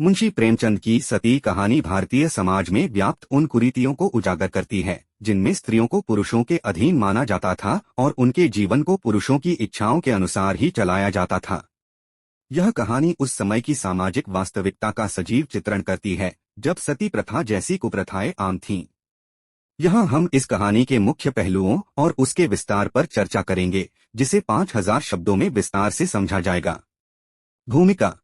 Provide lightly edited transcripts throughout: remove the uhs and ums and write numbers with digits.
मुंशी प्रेमचंद की सती कहानी भारतीय समाज में व्याप्त उन कुरीतियों को उजागर करती है जिनमें स्त्रियों को पुरुषों के अधीन माना जाता था और उनके जीवन को पुरुषों की इच्छाओं के अनुसार ही चलाया जाता था। यह कहानी उस समय की सामाजिक वास्तविकता का सजीव चित्रण करती है जब सती प्रथा जैसी कुप्रथाएं आम थीं। यहाँ हम इस कहानी के मुख्य पहलुओं और उसके विस्तार पर चर्चा करेंगे, जिसे 5000 शब्दों में विस्तार से समझा जाएगा। भूमिका।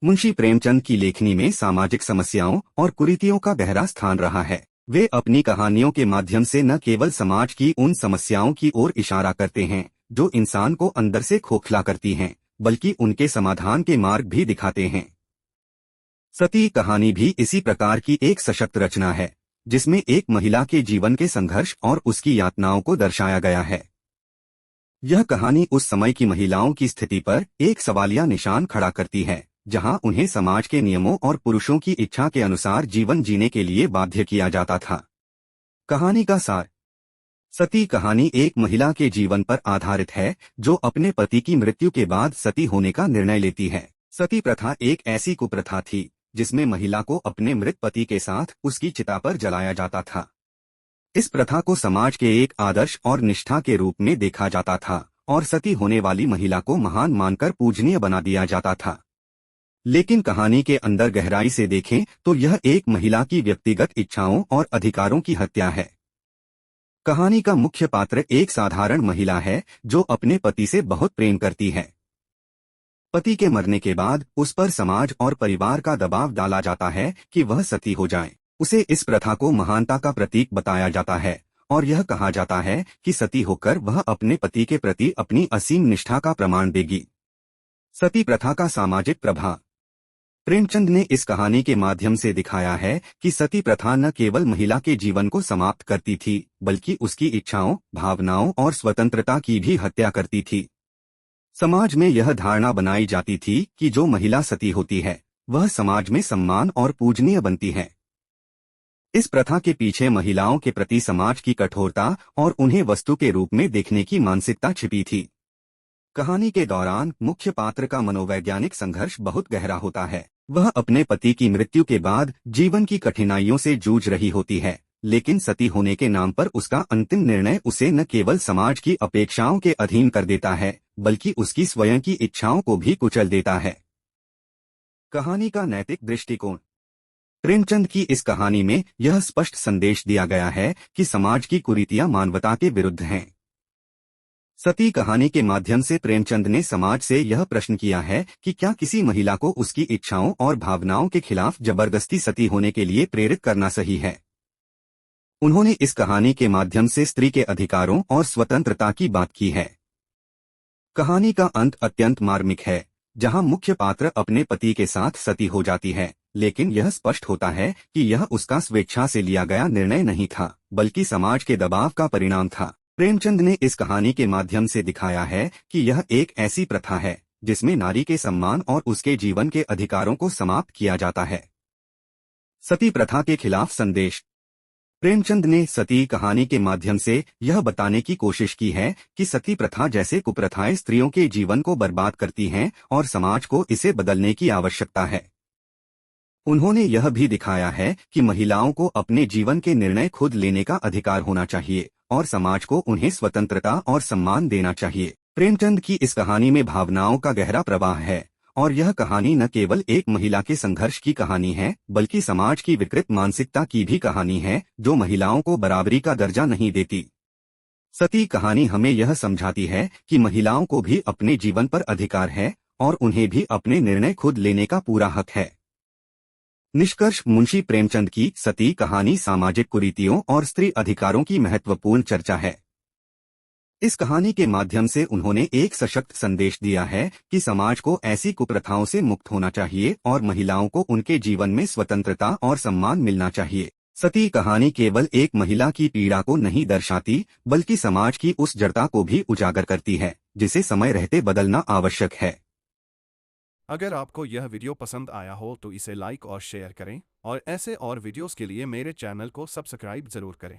मुंशी प्रेमचंद की लेखनी में सामाजिक समस्याओं और कुरीतियों का गहरा स्थान रहा है। वे अपनी कहानियों के माध्यम से न केवल समाज की उन समस्याओं की ओर इशारा करते हैं जो इंसान को अंदर से खोखला करती हैं, बल्कि उनके समाधान के मार्ग भी दिखाते हैं। सती कहानी भी इसी प्रकार की एक सशक्त रचना है, जिसमें एक महिला के जीवन के संघर्ष और उसकी यातनाओं को दर्शाया गया है। यह कहानी उस समय की महिलाओं की स्थिति पर एक सवालिया निशान खड़ा करती है, जहां उन्हें समाज के नियमों और पुरुषों की इच्छा के अनुसार जीवन जीने के लिए बाध्य किया जाता था। कहानी का सार। सती कहानी एक महिला के जीवन पर आधारित है जो अपने पति की मृत्यु के बाद सती होने का निर्णय लेती है। सती प्रथा एक ऐसी कुप्रथा थी जिसमें महिला को अपने मृत पति के साथ उसकी चिता पर जलाया जाता था। इस प्रथा को समाज के एक आदर्श और निष्ठा के रूप में देखा जाता था और सती होने वाली महिला को महान मानकर पूजनीय बना दिया जाता था। लेकिन कहानी के अंदर गहराई से देखें तो यह एक महिला की व्यक्तिगत इच्छाओं और अधिकारों की हत्या है। कहानी का मुख्य पात्र एक साधारण महिला है जो अपने पति से बहुत प्रेम करती है। पति के मरने के बाद उस पर समाज और परिवार का दबाव डाला जाता है कि वह सती हो जाए। उसे इस प्रथा को महानता का प्रतीक बताया जाता है और यह कहा जाता है कि सती होकर वह अपने पति के प्रति अपनी असीम निष्ठा का प्रमाण देगी। सती प्रथा का सामाजिक प्रभाव। प्रेमचंद ने इस कहानी के माध्यम से दिखाया है कि सती प्रथा न केवल महिला के जीवन को समाप्त करती थी, बल्कि उसकी इच्छाओं, भावनाओं और स्वतंत्रता की भी हत्या करती थी। समाज में यह धारणा बनाई जाती थी कि जो महिला सती होती है वह समाज में सम्मान और पूजनीय बनती है। इस प्रथा के पीछे महिलाओं के प्रति समाज की कठोरता और उन्हें वस्तु के रूप में देखने की मानसिकता छिपी थी। कहानी के दौरान मुख्य पात्र का मनोवैज्ञानिक संघर्ष बहुत गहरा होता है। वह अपने पति की मृत्यु के बाद जीवन की कठिनाइयों से जूझ रही होती है, लेकिन सती होने के नाम पर उसका अंतिम निर्णय उसे न केवल समाज की अपेक्षाओं के अधीन कर देता है, बल्कि उसकी स्वयं की इच्छाओं को भी कुचल देता है। कहानी का नैतिक दृष्टिकोण। प्रेमचंद की इस कहानी में यह स्पष्ट संदेश दिया गया है कि समाज की कुरीतियां मानवता के विरुद्ध हैं। सती कहानी के माध्यम से प्रेमचंद ने समाज से यह प्रश्न किया है कि क्या किसी महिला को उसकी इच्छाओं और भावनाओं के खिलाफ जबरदस्ती सती होने के लिए प्रेरित करना सही है। उन्होंने इस कहानी के माध्यम से स्त्री के अधिकारों और स्वतंत्रता की बात की है। कहानी का अंत अत्यंत मार्मिक है, जहां मुख्य पात्र अपने पति के साथ सती हो जाती है, लेकिन यह स्पष्ट होता है कि यह उसका स्वेच्छा से लिया गया निर्णय नहीं था, बल्कि समाज के दबाव का परिणाम था। प्रेमचंद ने इस कहानी के माध्यम से दिखाया है कि यह एक ऐसी प्रथा है जिसमें नारी के सम्मान और उसके जीवन के अधिकारों को समाप्त किया जाता है। सती प्रथा के खिलाफ संदेश। प्रेमचंद ने सती कहानी के माध्यम से यह बताने की कोशिश की है कि सती प्रथा जैसे कुप्रथाएं स्त्रियों के जीवन को बर्बाद करती हैं और समाज को इसे बदलने की आवश्यकता है। उन्होंने यह भी दिखाया है कि महिलाओं को अपने जीवन के निर्णय खुद लेने का अधिकार होना चाहिए और समाज को उन्हें स्वतंत्रता और सम्मान देना चाहिए। प्रेमचंद की इस कहानी में भावनाओं का गहरा प्रवाह है और यह कहानी न केवल एक महिला के संघर्ष की कहानी है, बल्कि समाज की विकृत मानसिकता की भी कहानी है जो महिलाओं को बराबरी का दर्जा नहीं देती। सती कहानी हमें यह समझाती है कि महिलाओं को भी अपने जीवन पर अधिकार है और उन्हें भी अपने निर्णय खुद लेने का पूरा हक है। निष्कर्ष। मुंशी प्रेमचंद की सती कहानी सामाजिक कुरीतियों और स्त्री अधिकारों की महत्वपूर्ण चर्चा है। इस कहानी के माध्यम से उन्होंने एक सशक्त संदेश दिया है कि समाज को ऐसी कुप्रथाओं से मुक्त होना चाहिए और महिलाओं को उनके जीवन में स्वतंत्रता और सम्मान मिलना चाहिए। सती कहानी केवल एक महिला की पीड़ा को नहीं दर्शाती, बल्कि समाज की उस जड़ता को भी उजागर करती है जिसे समय रहते बदलना आवश्यक है। अगर आपको यह वीडियो पसंद आया हो तो इसे लाइक और शेयर करें और ऐसे और वीडियोस के लिए मेरे चैनल को सब्सक्राइब जरूर करें।